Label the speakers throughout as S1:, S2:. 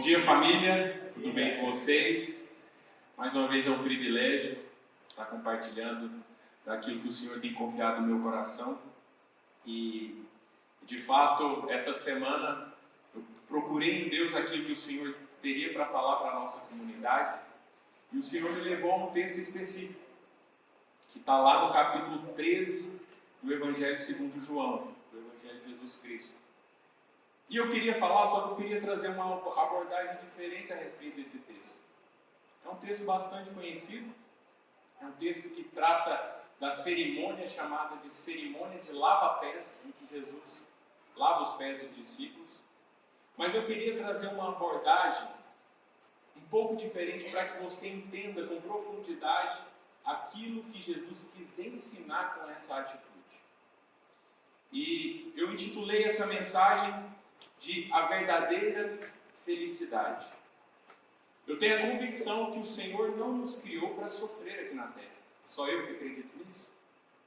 S1: dia, família, tudo bem com vocês? Mais uma vez é um privilégio estar compartilhando daquilo que o Senhor tem confiado no meu coração. E, de fato, essa semana eu procurei em Deus aquilo que o Senhor teria para falar para a nossa comunidade. E o Senhor me levou a um texto específico, que está lá no capítulo 13 do Evangelho segundo João, do Evangelho de Jesus Cristo. E eu queria falar, só que eu queria trazer uma abordagem diferente a respeito desse texto. É um texto bastante conhecido, é um texto que trata da cerimônia chamada de cerimônia de lava-pés, em que Jesus lava os pés dos discípulos. Mas eu queria trazer uma abordagem um pouco diferente para que você entenda com profundidade aquilo que Jesus quis ensinar com essa atitude. E eu intitulei essa mensagem de A Verdadeira Felicidade. Eu tenho a convicção que o Senhor não nos criou para sofrer aqui na terra. Só eu que acredito nisso.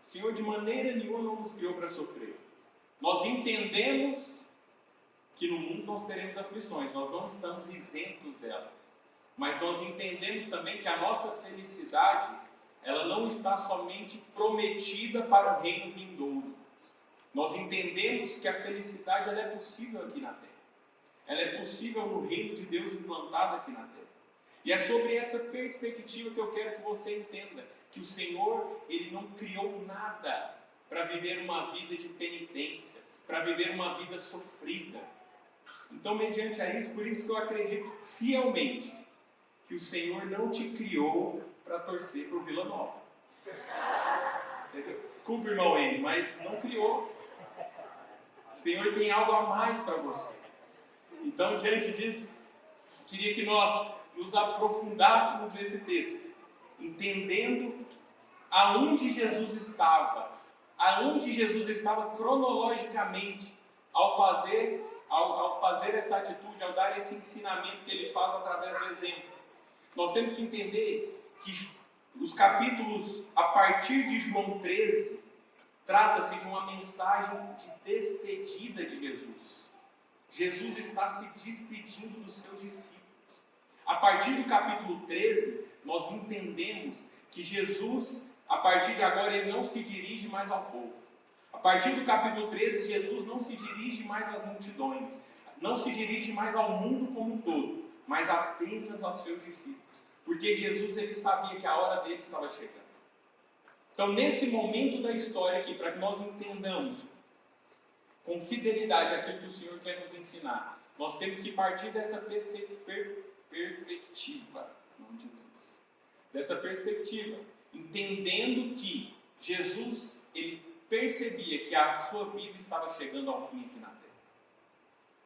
S1: O Senhor de maneira nenhuma não nos criou para sofrer. Nós entendemos que no mundo nós teremos aflições, nós não estamos isentos delas. Mas nós entendemos também que a nossa felicidade, ela não está somente prometida para o reino vindouro. Nós entendemos que a felicidade ela é possível aqui na terra. Ela é possível no reino de Deus implantado aqui na terra. E é sobre essa perspectiva que eu quero que você entenda que o Senhor, Ele não criou nada para viver uma vida de penitência, para viver uma vida sofrida. Então, mediante a isso, por isso que eu acredito fielmente que o Senhor não te criou para torcer para o Vila Nova. Entendeu? Desculpe, irmão Henry, mas não criou. O Senhor tem algo a mais para você. Então, diante disso, eu queria que nós nos aprofundássemos nesse texto, entendendo aonde Jesus estava cronologicamente ao fazer essa atitude, ao dar esse ensinamento que ele faz através do exemplo. Nós temos que entender que os capítulos a partir de João 13 trata-se de uma mensagem de despedida de Jesus. Jesus está se despedindo dos seus discípulos. A partir do capítulo 13, nós entendemos que Jesus, a partir de agora, ele não se dirige mais ao povo. A partir do capítulo 13, Jesus não se dirige mais às multidões, não se dirige mais ao mundo como um todo, mas apenas aos seus discípulos. Porque Jesus, ele sabia que a hora dele estava chegando. Então, nesse momento da história aqui, para que nós entendamos com fidelidade aquilo que o Senhor quer nos ensinar, nós temos que partir dessa perspectiva, em nome de Jesus. Dessa perspectiva, entendendo que Jesus, ele percebia que a sua vida estava chegando ao fim aqui na terra.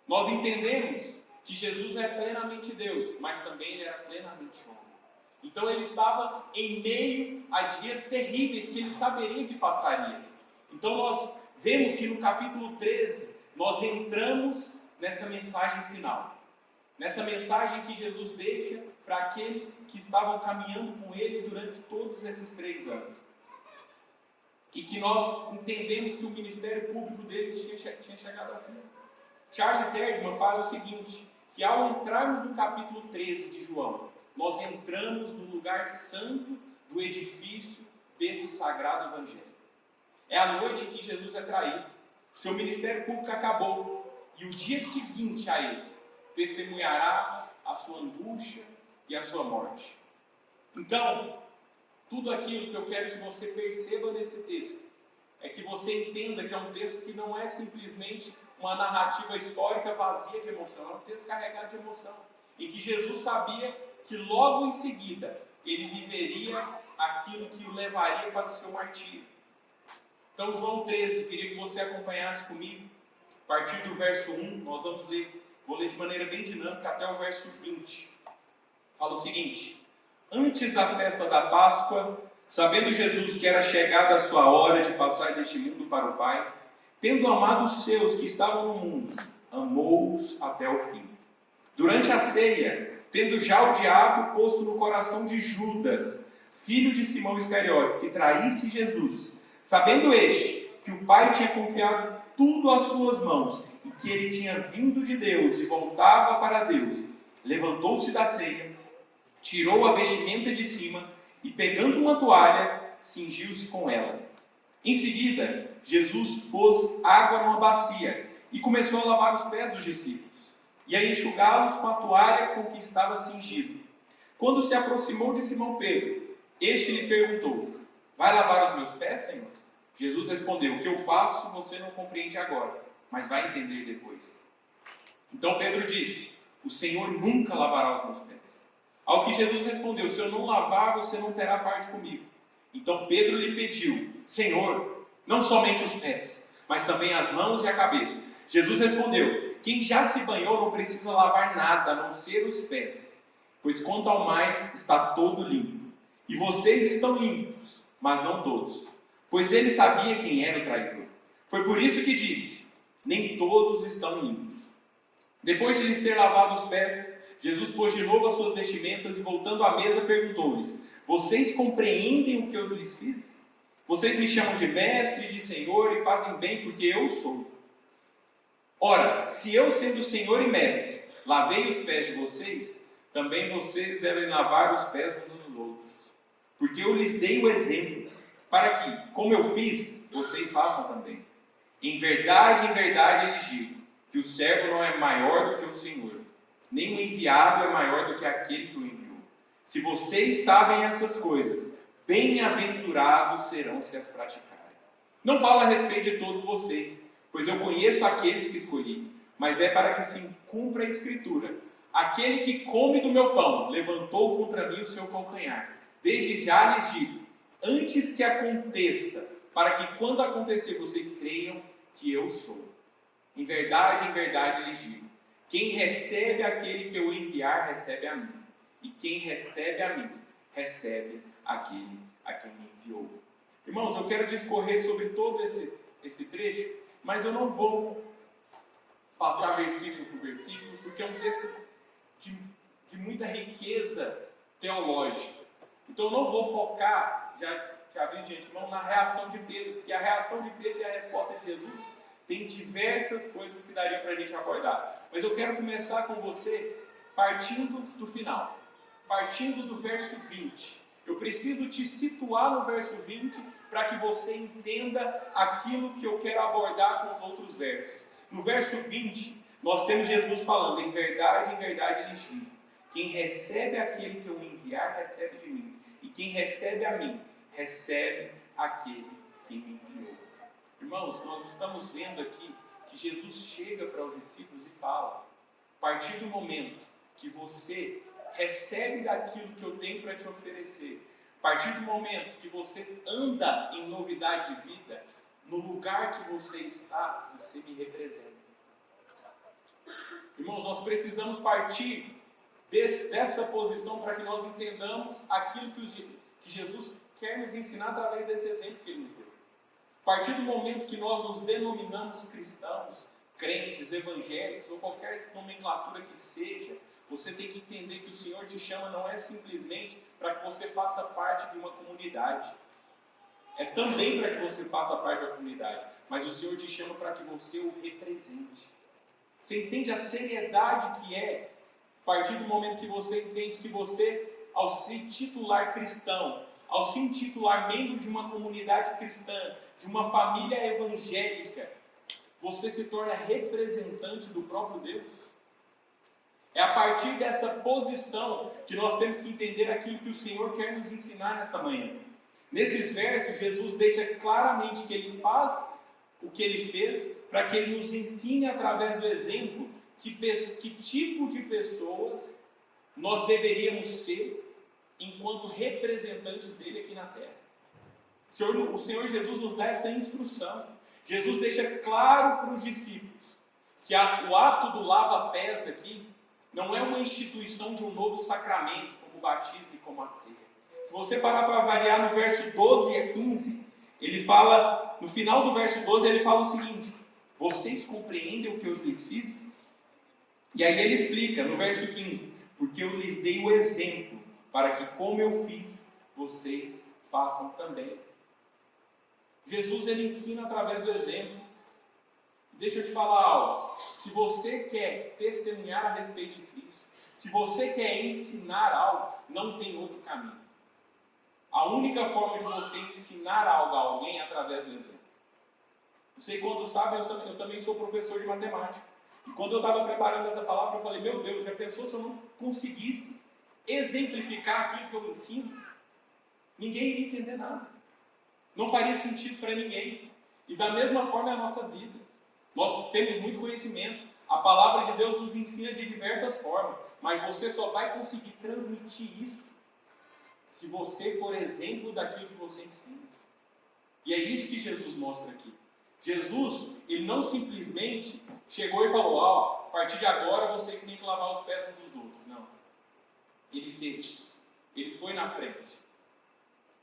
S1: Nós entendemos que Jesus é plenamente Deus, mas também ele era plenamente homem. Então ele estava em meio a dias terríveis que ele saberia que passaria. Então nós vemos que no capítulo 13, nós entramos nessa mensagem final. Nessa mensagem que Jesus deixa para aqueles que estavam caminhando com ele durante todos esses 3 anos. E que nós entendemos que o ministério público deles tinha chegado ao fim. Charles Erdman fala o seguinte, que ao entrarmos no capítulo 13 de João, nós entramos no lugar santo do edifício desse sagrado evangelho. É a noite que Jesus é traído. Seu ministério público acabou. E o dia seguinte a esse, testemunhará a sua angústia e a sua morte. Então, tudo aquilo que eu quero que você perceba nesse texto, é que você entenda que é um texto que não é simplesmente uma narrativa histórica vazia de emoção, é um texto carregado de emoção. E que Jesus sabia que logo em seguida ele viveria aquilo que o levaria para o seu martírio. Então, João 13, queria que você acompanhasse comigo. A partir do verso 1, nós vou ler de maneira bem dinâmica até o verso 20. Fala o seguinte: antes da festa da Páscoa, sabendo Jesus que era chegada a sua hora de passar deste mundo para o Pai, tendo amado os seus que estavam no mundo, amou-os até o fim. Durante a ceia, tendo já o diabo posto no coração de Judas, filho de Simão Iscariotes, que traísse Jesus, sabendo este que o Pai tinha confiado tudo às suas mãos e que ele tinha vindo de Deus e voltava para Deus, levantou-se da ceia, tirou a vestimenta de cima e, pegando uma toalha, cingiu-se com ela. Em seguida, Jesus pôs água numa bacia e começou a lavar os pés dos discípulos e a enxugá-los com a toalha com que estava cingido. Quando se aproximou de Simão Pedro, este lhe perguntou: vai lavar os meus pés, Senhor? Jesus respondeu: o que eu faço você não compreende agora, mas vai entender depois. Então Pedro disse: o Senhor nunca lavará os meus pés. Ao que Jesus respondeu: se eu não lavar, você não terá parte comigo. Então Pedro lhe pediu: Senhor, não somente os pés, mas também as mãos e a cabeça. Jesus respondeu: quem já se banhou não precisa lavar nada, a não ser os pés, pois quanto ao mais está todo limpo. E vocês estão limpos, mas não todos, pois ele sabia quem era o traidor. Foi por isso que disse: nem todos estão limpos. Depois de lhes ter lavado os pés, Jesus pôs de novo as suas vestimentas e, voltando à mesa, perguntou-lhes: vocês compreendem o que eu lhes fiz? Vocês me chamam de mestre e de senhor e fazem bem, porque eu sou. Ora, se eu, sendo senhor e mestre, lavei os pés de vocês, também vocês devem lavar os pés uns dos outros. Porque eu lhes dei o exemplo, para que, como eu fiz, vocês façam também. Em verdade lhes digo, que o servo não é maior do que o Senhor, nem o enviado é maior do que aquele que o enviou. Se vocês sabem essas coisas, bem-aventurados serão se as praticarem. Não falo a respeito de todos vocês, pois eu conheço aqueles que escolhi, mas é para que se cumpra a Escritura: aquele que come do meu pão levantou contra mim o seu calcanhar. Desde já lhes digo, antes que aconteça, para que quando acontecer vocês creiam que eu sou. Em verdade lhes digo, quem recebe aquele que eu enviar, recebe a mim. E quem recebe a mim, recebe aquele a quem me enviou. Irmãos, eu quero discorrer sobre todo esse trecho, mas eu não vou passar versículo por versículo, porque é um texto de muita riqueza teológica. Então eu não vou focar, já aviso de antemão, na reação de Pedro, porque a reação de Pedro e a resposta de Jesus tem diversas coisas que daria para a gente abordar. Mas eu quero começar com você partindo do final, partindo do verso 20. Eu preciso te situar no verso 20 para que você entenda aquilo que eu quero abordar com os outros versos. No verso 20, nós temos Jesus falando: em verdade lhes digo, quem recebe aquele que eu enviar, recebe de mim. E quem recebe a mim, recebe aquele que me enviou. Irmãos, nós estamos vendo aqui que Jesus chega para os discípulos e fala: a partir do momento que você recebe daquilo que eu tenho para te oferecer, a partir do momento que você anda em novidade de vida, no lugar que você está, você me representa. Irmãos, nós precisamos partir dessa posição para que nós entendamos aquilo que Jesus quer nos ensinar através desse exemplo que Ele nos deu. A partir do momento que nós nos denominamos cristãos, crentes, evangélicos ou qualquer nomenclatura que seja, você tem que entender que o Senhor te chama não é simplesmente para que você faça parte de uma comunidade. É também para que você faça parte da comunidade, mas o Senhor te chama para que você o represente. Você entende a seriedade que é, a partir do momento que você entende que você, ao se titular cristão, ao se intitular membro de uma comunidade cristã, de uma família evangélica, você se torna representante do próprio Deus? É a partir dessa posição que nós temos que entender aquilo que o Senhor quer nos ensinar nessa manhã. Nesses versos, Jesus deixa claramente que Ele faz o que Ele fez para que Ele nos ensine através do exemplo que tipo de pessoas nós deveríamos ser enquanto representantes dele aqui na terra. O Senhor Jesus nos dá essa instrução. Jesus deixa claro para os discípulos que o ato do lava-pés aqui não é uma instituição de um novo sacramento, como o batismo e como a ceia. Se você parar para avaliar no verso 12 a 15, ele fala, no final do verso 12, ele fala o seguinte: vocês compreendem o que eu lhes fiz? E aí ele explica, no verso 15, porque eu lhes dei o exemplo, para que como eu fiz, vocês façam também. Jesus, ele ensina através do exemplo. Deixa eu te falar algo. Se você quer testemunhar a respeito de Cristo, se você quer ensinar algo, não tem outro caminho. A única forma de você ensinar algo a alguém é através do exemplo. Você, quando sabe, eu também sou professor de matemática. E quando eu estava preparando essa palavra, eu falei, meu Deus, já pensou se eu não conseguisse exemplificar aquilo que eu ensino? Ninguém iria entender nada. Não faria sentido para ninguém. E da mesma forma é a nossa vida. Nós temos muito conhecimento. A palavra de Deus nos ensina de diversas formas. Mas você só vai conseguir transmitir isso se você for exemplo daquilo que você ensina. E é isso que Jesus mostra aqui. Jesus, ele não simplesmente chegou e falou, a partir de agora vocês têm que lavar os pés uns dos outros. Não. Ele fez. Ele foi na frente.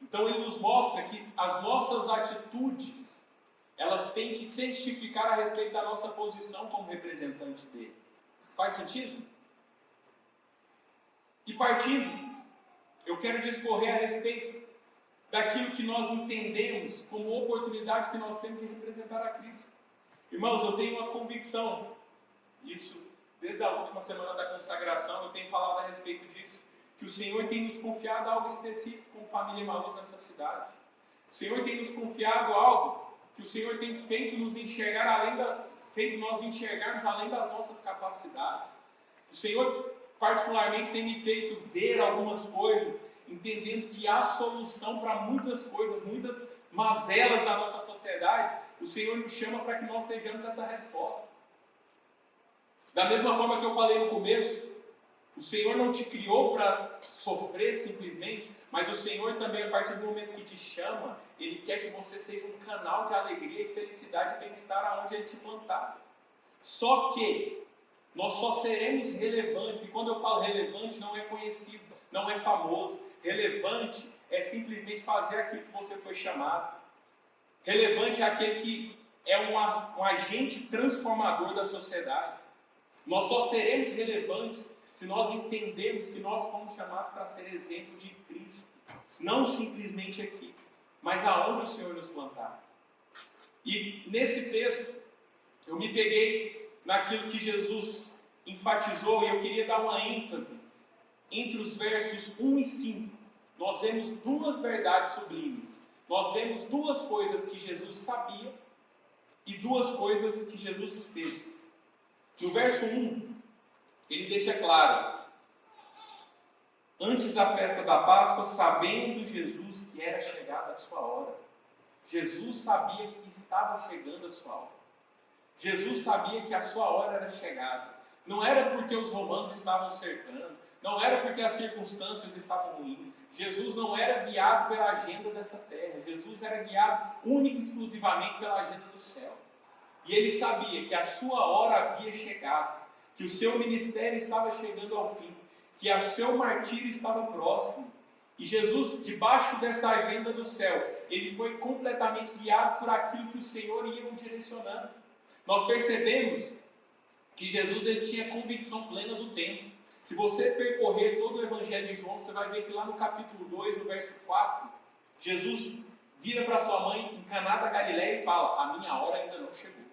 S1: Então ele nos mostra que as nossas atitudes, elas têm que testificar a respeito da nossa posição como representantes dele. Faz sentido? E partindo, eu quero discorrer a respeito daquilo que nós entendemos como oportunidade que nós temos de representar a Cristo. Irmãos, eu tenho uma convicção, isso desde a última semana da consagração, eu tenho falado a respeito disso, que o Senhor tem nos confiado algo específico como família Emaús nessa cidade. O Senhor tem nos confiado algo que o Senhor tem feito nos enxergar feito nós enxergarmos além das nossas capacidades. O Senhor particularmente tem me feito ver algumas coisas, entendendo que há solução para muitas coisas, muitas mazelas da nossa sociedade. O Senhor nos chama para que nós sejamos essa resposta. Da mesma forma que eu falei no começo, o Senhor não te criou para sofrer simplesmente, mas o Senhor também, a partir do momento que te chama, Ele quer que você seja um canal de alegria e felicidade e bem-estar aonde Ele te plantar. Só que nós só seremos relevantes, e quando eu falo relevante, não é conhecido, não é famoso. Relevante é simplesmente fazer aquilo que você foi chamado. Relevante é aquele que é um agente transformador da sociedade. Nós só seremos relevantes se nós entendermos que nós fomos chamados para ser exemplo de Cristo. Não simplesmente aqui, mas aonde o Senhor nos plantar. E nesse texto, eu me peguei naquilo que Jesus enfatizou, e eu queria dar uma ênfase. Entre os versos 1 e 5, nós vemos duas verdades sublimes. Nós vemos duas coisas que Jesus sabia e duas coisas que Jesus fez. No verso 1, ele deixa claro: antes da festa da Páscoa, sabendo Jesus que era chegada a sua hora. Jesus sabia que estava chegando a sua hora. Jesus sabia que a sua hora era chegada. Não era porque os romanos estavam cercando, não era porque as circunstâncias estavam ruins. Jesus não era guiado pela agenda dessa terra. Jesus era guiado única e exclusivamente pela agenda do céu. E ele sabia que a sua hora havia chegado, que o seu ministério estava chegando ao fim, que o seu martírio estava próximo. E Jesus, debaixo dessa agenda do céu, ele foi completamente guiado por aquilo que o Senhor ia o direcionando. Nós percebemos que Jesus ele tinha convicção plena do tempo. Se você percorrer todo o Evangelho de João, você vai ver que lá no capítulo 2, no verso 4, Jesus vira para sua mãe em Caná da Galileia e fala: a minha hora ainda não chegou.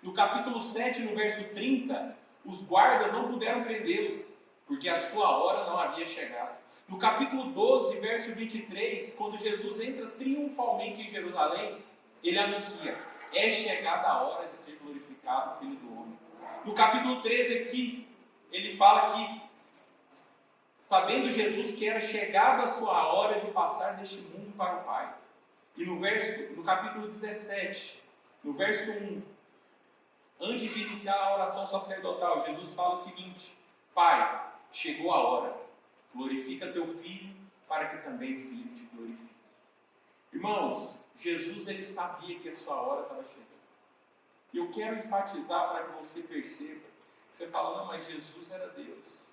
S1: No capítulo 7, no verso 30, os guardas não puderam prendê-lo, porque a sua hora não havia chegado. No capítulo 12, verso 23, quando Jesus entra triunfalmente em Jerusalém, ele anuncia: é chegada a hora de ser glorificado o Filho do Homem. No capítulo 13 aqui, ele fala que, sabendo Jesus que era chegada a sua hora de passar deste mundo para o Pai. E no capítulo 17, no verso 1, antes de iniciar a oração sacerdotal, Jesus fala o seguinte: Pai, chegou a hora, glorifica teu Filho, para que também o Filho te glorifique. Irmãos, Jesus ele sabia que a sua hora estava chegando. E eu quero enfatizar para que você perceba, que você fala: não, mas Jesus era Deus.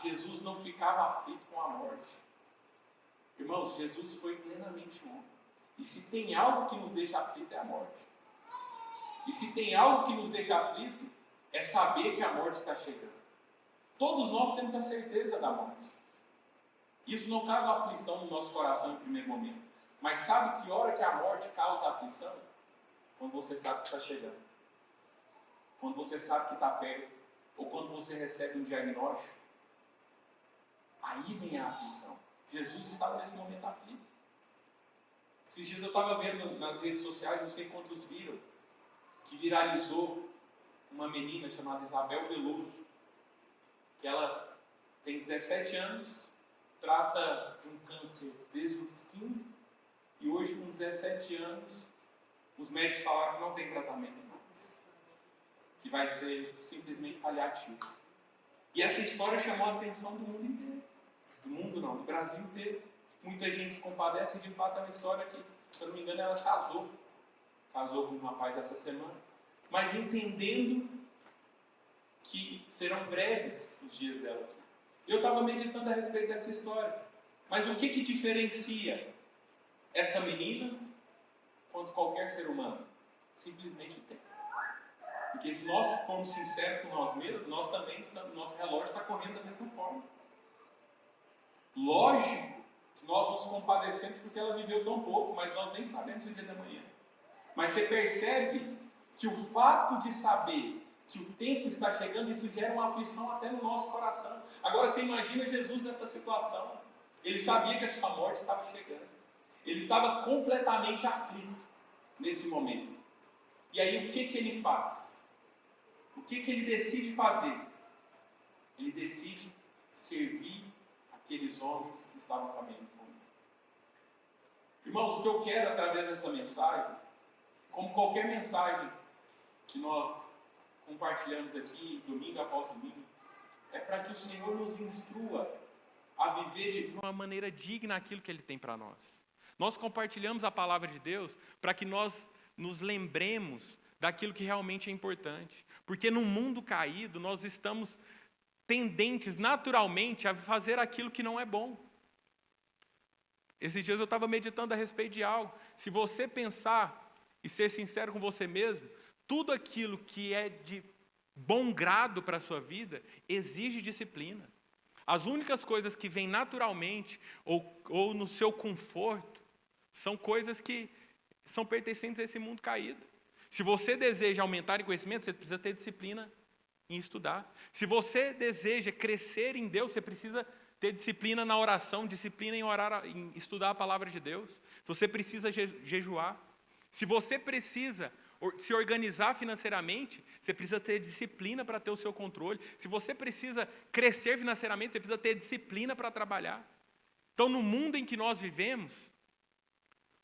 S1: Jesus não ficava aflito com a morte. Irmãos, Jesus foi plenamente homem. E se tem algo que nos deixa aflito é a morte. E se tem algo que nos deixa aflito é saber que a morte está chegando. Todos nós temos a certeza da morte. Isso não causa aflição no nosso coração em primeiro momento. Mas sabe que hora que a morte causa aflição? Quando você sabe que está chegando. quando você sabe que está perto, ou quando você recebe um diagnóstico, aí vem a aflição. Jesus estava nesse momento aflito. Esses dias eu estava vendo nas redes sociais, não sei quantos viram, que viralizou uma menina chamada Isabel Veloso, que ela tem 17 anos, trata de um câncer desde os 15, e hoje com 17 anos, os médicos falaram que não tem tratamento mais, que vai ser simplesmente paliativo. E essa história chamou a atenção do mundo inteiro. Do mundo não, do Brasil inteiro. Muita gente se compadece, e de fato é uma história que, se eu não me engano, ela casou com um rapaz essa semana, mas entendendo que serão breves os dias dela aqui. Eu estava meditando a respeito dessa história, mas o que diferencia essa menina quanto qualquer ser humano? Simplesmente o tempo. Porque se nós formos sinceros com nós mesmos, nós também, nosso relógio está correndo da mesma forma. Lógico que nós nos compadecemos porque ela viveu tão pouco, mas nós nem sabemos o dia da manhã. Mas você percebe que o fato de saber que o tempo está chegando, isso gera uma aflição até no nosso coração. Agora você imagina Jesus nessa situação. Ele sabia que a sua morte estava chegando. Ele estava completamente aflito nesse momento. E aí o que ele faz? O que ele decide fazer? Ele decide servir aqueles homens que estavam caminhando com ele. Irmãos, o que eu quero através dessa mensagem, como qualquer mensagem que nós compartilhamos aqui, domingo após domingo, é para que o Senhor nos instrua a viver de uma maneira digna aquilo que Ele tem para nós. Nós compartilhamos a palavra de Deus para que nós nos lembremos daquilo que realmente é importante. Porque no mundo caído, nós estamos tendentes naturalmente a fazer aquilo que não é bom. Esses dias eu estava meditando a respeito de algo. Se você pensar e ser sincero com você mesmo, tudo aquilo que é de bom grado para a sua vida exige disciplina. As únicas coisas que vêm naturalmente ou no seu conforto são coisas que são pertencentes a esse mundo caído. Se você deseja aumentar em conhecimento, você precisa ter disciplina em estudar. Se você deseja crescer em Deus, você precisa ter disciplina na oração, disciplina em orar, em estudar a palavra de Deus. Você precisa jejuar. Se você precisa se organizar financeiramente, você precisa ter disciplina para ter o seu controle. Se você precisa crescer financeiramente, você precisa ter disciplina para trabalhar. Então, no mundo em que nós vivemos,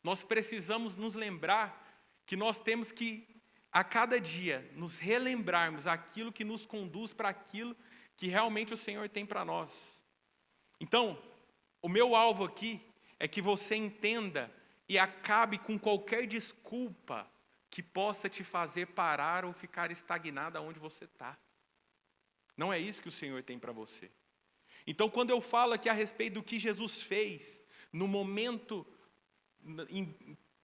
S1: nós precisamos nos lembrar que nós temos que, a cada dia, nos relembrarmos aquilo que nos conduz para aquilo que realmente o Senhor tem para nós. Então, o meu alvo aqui é que você entenda e acabe com qualquer desculpa que possa te fazer parar ou ficar estagnado onde você está. Não é isso que o Senhor tem para você. Então, quando eu falo aqui a respeito do que Jesus fez, no momento,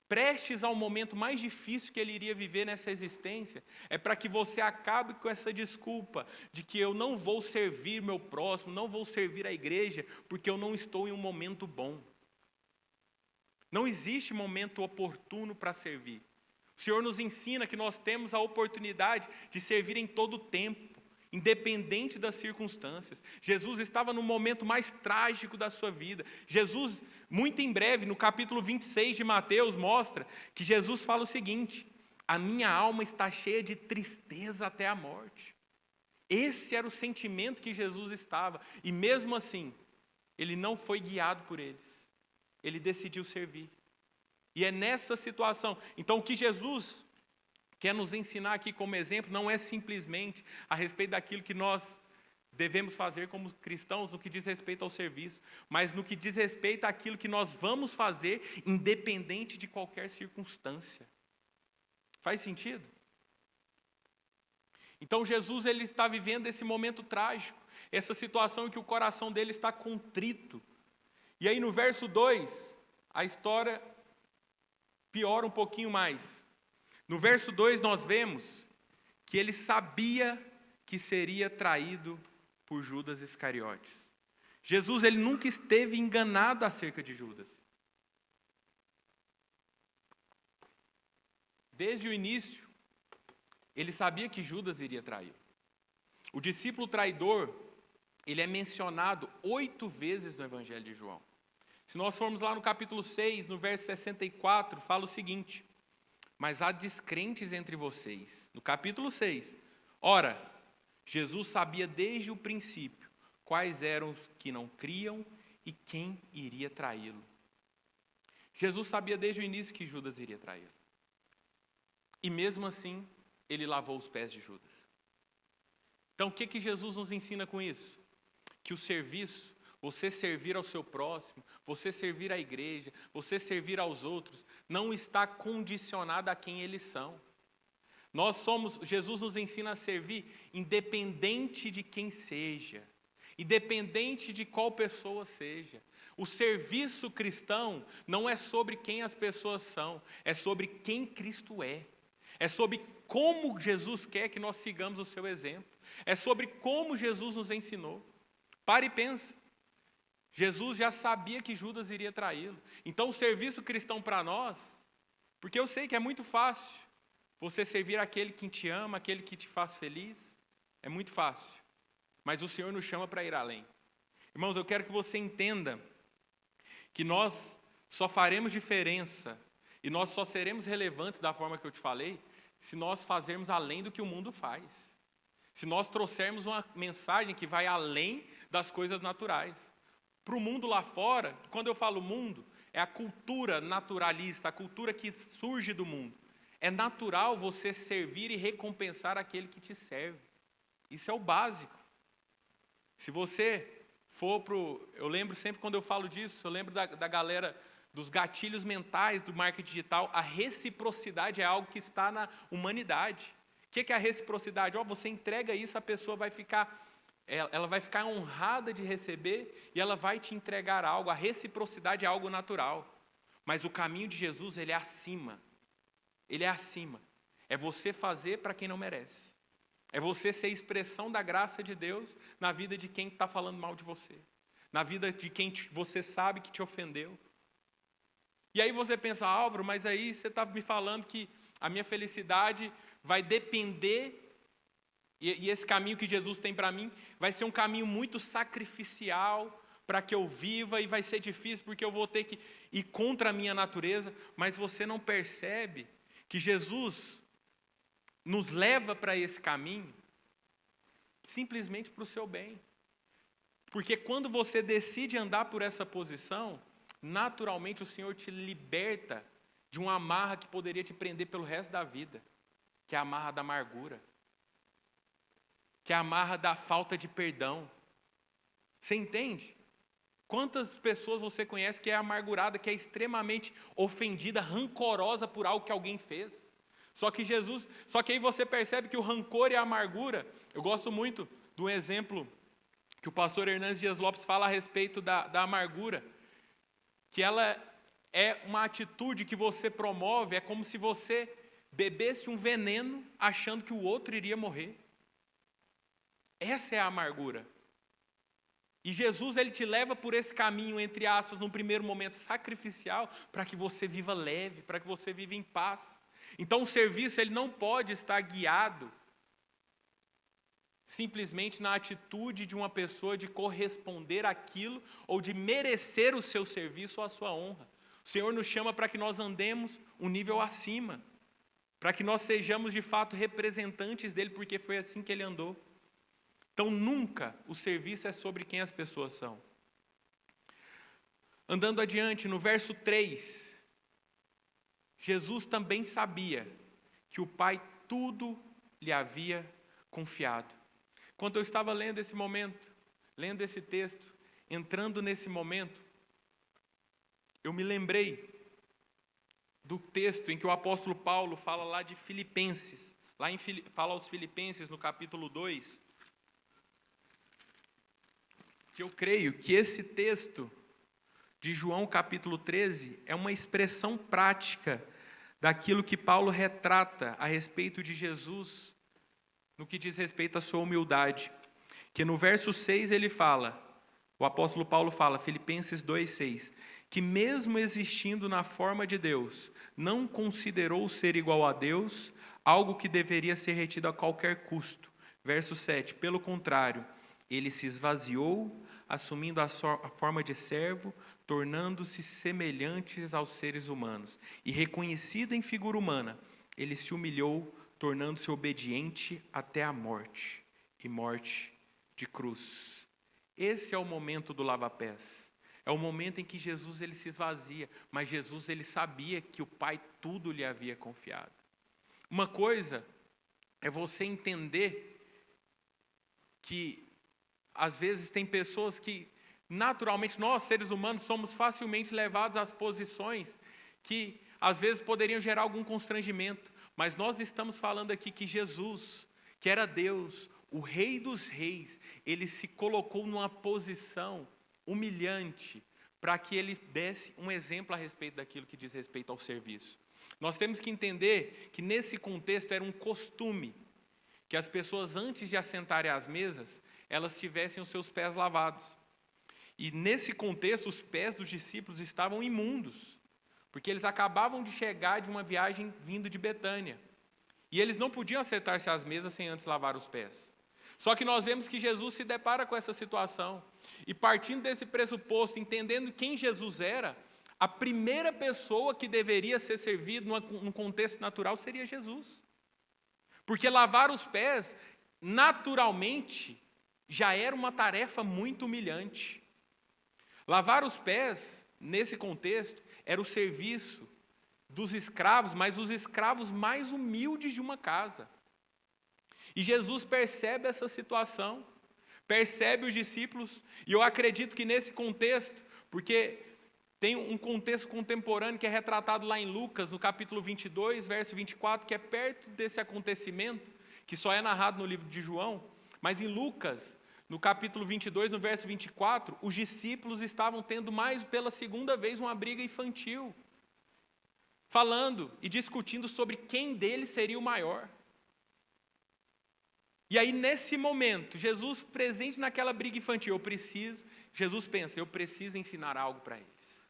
S1: prestes ao momento mais difícil que ele iria viver nessa existência, é para que você acabe com essa desculpa de que eu não vou servir meu próximo, não vou servir a igreja, porque eu não estou em um momento bom. Não existe momento oportuno para servir. O Senhor nos ensina que nós temos a oportunidade de servir em todo o tempo, independente das circunstâncias. Jesus estava no momento mais trágico da sua vida. Jesus, muito em breve, no capítulo 26 de Mateus, mostra que Jesus fala o seguinte: a minha alma está cheia de tristeza até a morte. Esse era o sentimento que Jesus estava, e mesmo assim, ele não foi guiado por eles. Ele decidiu servir. E é nessa situação. Então, o que Jesus quer nos ensinar aqui como exemplo não é simplesmente a respeito daquilo que nós devemos fazer como cristãos no que diz respeito ao serviço, mas no que diz respeito àquilo que nós vamos fazer independente de qualquer circunstância. Faz sentido? Então, Jesus ele está vivendo esse momento trágico, essa situação em que o coração dele está contrito. E aí no verso 2, a história piora um pouquinho mais. No verso 2 nós vemos que ele sabia que seria traído por Judas Iscariotes. Jesus ele nunca esteve enganado acerca de Judas. Desde o início, ele sabia que Judas iria trair. O discípulo traidor, ele é mencionado 8 vezes no Evangelho de João. Se nós formos lá no capítulo 6, no verso 64, fala o seguinte: mas há descrentes entre vocês. No capítulo 6, ora, Jesus sabia desde o princípio quais eram os que não criam e quem iria traí-lo. Jesus sabia desde o início que Judas iria traí-lo. E mesmo assim, ele lavou os pés de Judas. Então, o que Jesus nos ensina com isso? Que o serviço, você servir ao seu próximo, você servir à igreja, você servir aos outros, não está condicionado a quem eles são. Jesus nos ensina a servir independente de quem seja, independente de qual pessoa seja. O serviço cristão não é sobre quem as pessoas são, é sobre quem Cristo é. É sobre como Jesus quer que nós sigamos o seu exemplo. É sobre como Jesus nos ensinou. Pare e pensa. Jesus já sabia que Judas iria traí-lo. Então o serviço cristão para nós, porque eu sei que é muito fácil você servir aquele que te ama, aquele que te faz feliz, é muito fácil. Mas o Senhor nos chama para ir além. Irmãos, eu quero que você entenda que nós só faremos diferença e nós só seremos relevantes da forma que eu te falei se nós fazermos além do que o mundo faz. Se nós trouxermos uma mensagem que vai além das coisas naturais. Para o mundo lá fora, quando eu falo mundo, é a cultura naturalista, a cultura que surge do mundo. É natural você servir e recompensar aquele que te serve. Isso é o básico. Se você for eu lembro sempre quando eu falo disso, eu lembro da galera dos gatilhos mentais do marketing digital. A reciprocidade é algo que está na humanidade. O que é a reciprocidade? Você entrega isso, a pessoa vai ficar, ela vai ficar honrada de receber e ela vai te entregar algo. A reciprocidade é algo natural. Mas o caminho de Jesus, ele é acima. Ele é acima. É você fazer para quem não merece. É você ser expressão da graça de Deus na vida de quem está falando mal de você. Na vida de quem você sabe que te ofendeu. E aí você pensa, Álvaro, mas aí você está me falando que a minha felicidade vai depender, e esse caminho que Jesus tem para mim, vai ser um caminho muito sacrificial para que eu viva, e vai ser difícil porque eu vou ter que ir contra a minha natureza, mas você não percebe que Jesus nos leva para esse caminho simplesmente para o seu bem. Porque quando você decide andar por essa posição, naturalmente o Senhor te liberta de uma amarra que poderia te prender pelo resto da vida, que é a amarra da amargura, que é a amarra da falta de perdão. Você entende? Quantas pessoas você conhece que é amargurada, que é extremamente ofendida, rancorosa por algo que alguém fez? Só que aí você percebe que o rancor e a amargura, eu gosto muito do exemplo que o pastor Hernandes Dias Lopes fala a respeito da amargura, que ela é uma atitude que você promove, é como se você bebesse um veneno achando que o outro iria morrer. Essa é a amargura. E Jesus, ele te leva por esse caminho, entre aspas, num primeiro momento sacrificial, para que você viva leve, para que você viva em paz. Então o serviço, ele não pode estar guiado simplesmente na atitude de uma pessoa de corresponder àquilo ou de merecer o seu serviço ou a sua honra. O Senhor nos chama para que nós andemos um nível acima, para que nós sejamos de fato representantes dele, porque foi assim que ele andou. Então nunca o serviço é sobre quem as pessoas são. Andando adiante, no verso 3, Jesus também sabia que o Pai tudo lhe havia confiado. Quando eu estava lendo esse momento, lendo esse texto, entrando nesse momento, eu me lembrei do texto em que o apóstolo Paulo fala lá de Filipenses, fala aos Filipenses no capítulo 2, que eu creio que esse texto de João capítulo 13 é uma expressão prática daquilo que Paulo retrata a respeito de Jesus, no que diz respeito à sua humildade. Que no verso 6 ele fala, o apóstolo Paulo fala, Filipenses 2,6, que mesmo existindo na forma de Deus, não considerou ser igual a Deus
S2: algo que deveria ser retido a qualquer custo. Verso 7, pelo contrário, ele se esvaziou, assumindo a forma de servo, tornando-se semelhantes aos seres humanos. E reconhecido em figura humana, ele se humilhou, tornando-se obediente até a morte, e morte de cruz. Esse é o momento do lava-pés. É o momento em que Jesus ele se esvazia, mas Jesus ele sabia que o Pai tudo lhe havia confiado. Uma coisa é você entender que às vezes tem pessoas que naturalmente nós seres humanos somos facilmente levados às posições que às vezes poderiam gerar algum constrangimento, mas nós estamos falando aqui que Jesus, que era Deus, o Rei dos Reis, ele se colocou numa posição humilhante para que ele desse um exemplo a respeito daquilo que diz respeito ao serviço. Nós temos que entender que nesse contexto era um costume que as pessoas antes de assentarem às mesas, elas tivessem os seus pés lavados. E nesse contexto os pés dos discípulos estavam imundos, porque eles acabavam de chegar de uma viagem vindo de Betânia. E eles não podiam assentar-se às mesas sem antes lavar os pés. Só que nós vemos que Jesus se depara com essa situação. E partindo desse pressuposto, entendendo quem Jesus era, a primeira pessoa que deveria ser servida num contexto natural seria Jesus. Porque lavar os pés, naturalmente, já era uma tarefa muito humilhante. Lavar os pés, nesse contexto, era o serviço dos escravos, mas os escravos mais humildes de uma casa. E Jesus percebe essa situação, percebe os discípulos, e eu acredito que nesse contexto, porque tem um contexto contemporâneo que é retratado lá em Lucas, no capítulo 22, verso 24, que é perto desse acontecimento, que só é narrado no livro de João, mas em Lucas, no capítulo 22, no verso 24, os discípulos estavam tendo mais pela segunda vez uma briga infantil, falando e discutindo sobre quem deles seria o maior. E aí, nesse momento, Jesus presente naquela briga infantil, Jesus pensa, eu preciso ensinar algo para eles.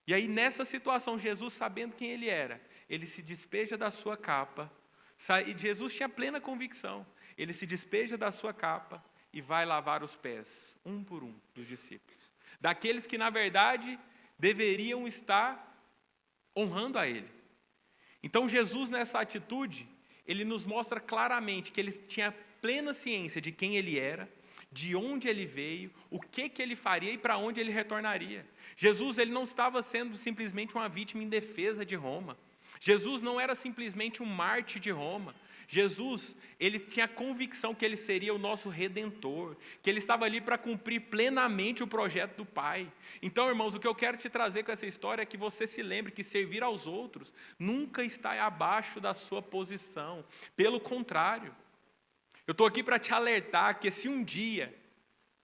S2: E aí, nessa situação, Jesus, sabendo quem ele era, ele se despeja da sua capa, e Jesus tinha plena convicção, ele se despeja da sua capa e vai lavar os pés, um por um, dos discípulos. Daqueles que, na verdade, deveriam estar honrando a ele. Então, Jesus, nessa atitude, ele nos mostra claramente que ele tinha plena ciência de quem ele era, de onde ele veio, o que ele faria e para onde ele retornaria. Jesus ele não estava sendo simplesmente uma vítima indefesa de Roma. Jesus não era simplesmente um mártir de Roma. Jesus, ele tinha a convicção que ele seria o nosso Redentor, que ele estava ali para cumprir plenamente o projeto do Pai. Então, irmãos, o que eu quero te trazer com essa história é que você se lembre que servir aos outros nunca está abaixo da sua posição. Pelo contrário, eu estou aqui para te alertar que se um dia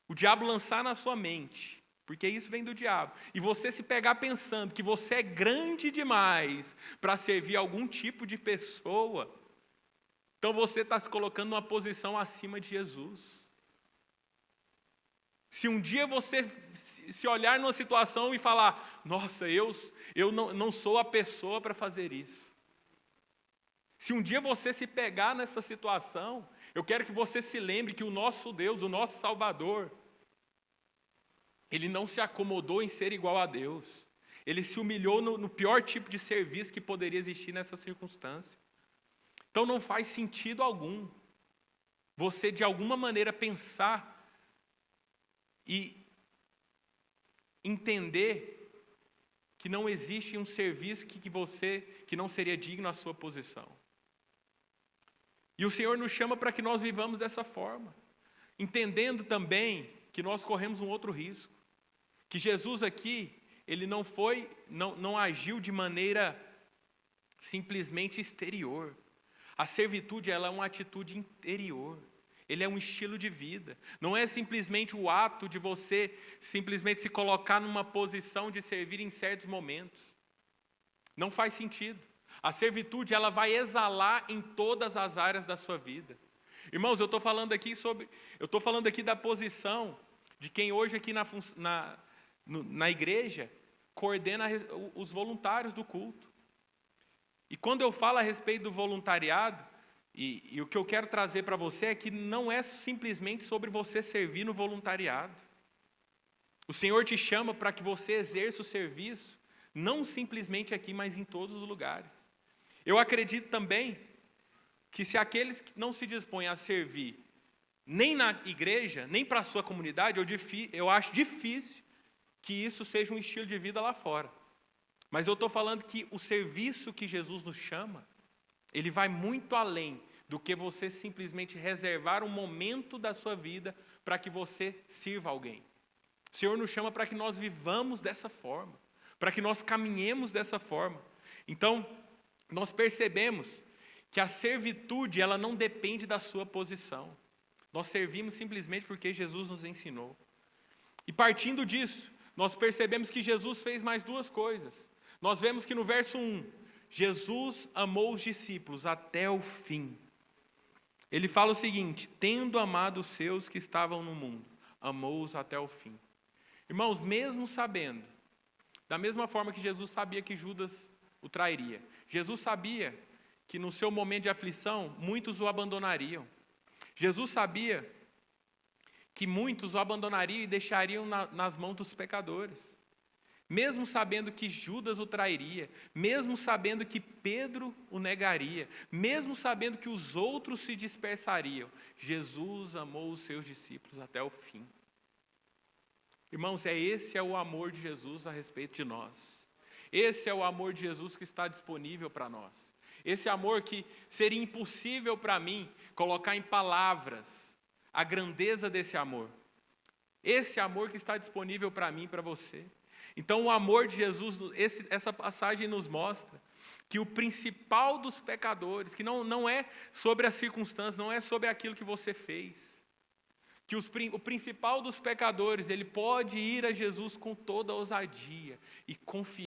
S2: o diabo lançar na sua mente, porque isso vem do diabo, e você se pegar pensando que você é grande demais para servir algum tipo de pessoa, então você está se colocando numa posição acima de Jesus. Se um dia você se olhar numa situação e falar, nossa, eu não sou a pessoa para fazer isso. Se um dia você se pegar nessa situação, eu quero que você se lembre que o nosso Deus, o nosso Salvador, ele não se acomodou em ser igual a Deus. Ele se humilhou no pior tipo de serviço que poderia existir nessa circunstância. Então não faz sentido algum você de alguma maneira pensar e entender que não existe um serviço que não seria digno à sua posição. E o Senhor nos chama para que nós vivamos dessa forma, entendendo também que nós corremos um outro risco, que Jesus aqui, ele não agiu de maneira simplesmente exterior. A servitude, ela é uma atitude interior. Ele é um estilo de vida. Não é simplesmente o ato de você simplesmente se colocar numa posição de servir em certos momentos. Não faz sentido. A servitude, ela vai exalar em todas as áreas da sua vida. Irmãos, eu estou falando aqui da posição de quem hoje aqui na igreja coordena os voluntários do culto. E quando eu falo a respeito do voluntariado, e o que eu quero trazer para você é que não é simplesmente sobre você servir no voluntariado. O Senhor te chama para que você exerça o serviço, não simplesmente aqui, mas em todos os lugares. Eu acredito também que se aqueles que não se dispõem a servir, nem na igreja, nem para a sua comunidade, eu acho difícil que isso seja um estilo de vida lá fora. Mas eu estou falando que o serviço que Jesus nos chama, ele vai muito além do que você simplesmente reservar um momento da sua vida para que você sirva alguém. O Senhor nos chama para que nós vivamos dessa forma, para que nós caminhemos dessa forma. Então, nós percebemos que a servitude, ela não depende da sua posição. Nós servimos simplesmente porque Jesus nos ensinou. E partindo disso, nós percebemos que Jesus fez mais duas coisas. Nós vemos que no verso 1, Jesus amou os discípulos até o fim. Ele fala o seguinte: tendo amado os seus que estavam no mundo, amou-os até o fim. Irmãos, mesmo sabendo, da mesma forma que Jesus sabia que Judas o trairia, Jesus sabia que no seu momento de aflição, muitos o abandonariam. Jesus sabia que muitos o abandonariam e deixariam nas mãos dos pecadores. Mesmo sabendo que Judas o trairia, mesmo sabendo que Pedro o negaria, mesmo sabendo que os outros se dispersariam, Jesus amou os seus discípulos até o fim. Irmãos, esse é o amor de Jesus a respeito de nós. Esse é o amor de Jesus que está disponível para nós. Esse amor que seria impossível para mim colocar em palavras a grandeza desse amor. Esse amor que está disponível para mim e para você. Então, o amor de Jesus, essa passagem nos mostra que o principal dos pecadores, que não é sobre as circunstâncias, não é sobre aquilo que você fez, que o principal dos pecadores, ele pode ir a Jesus com toda a ousadia e confiar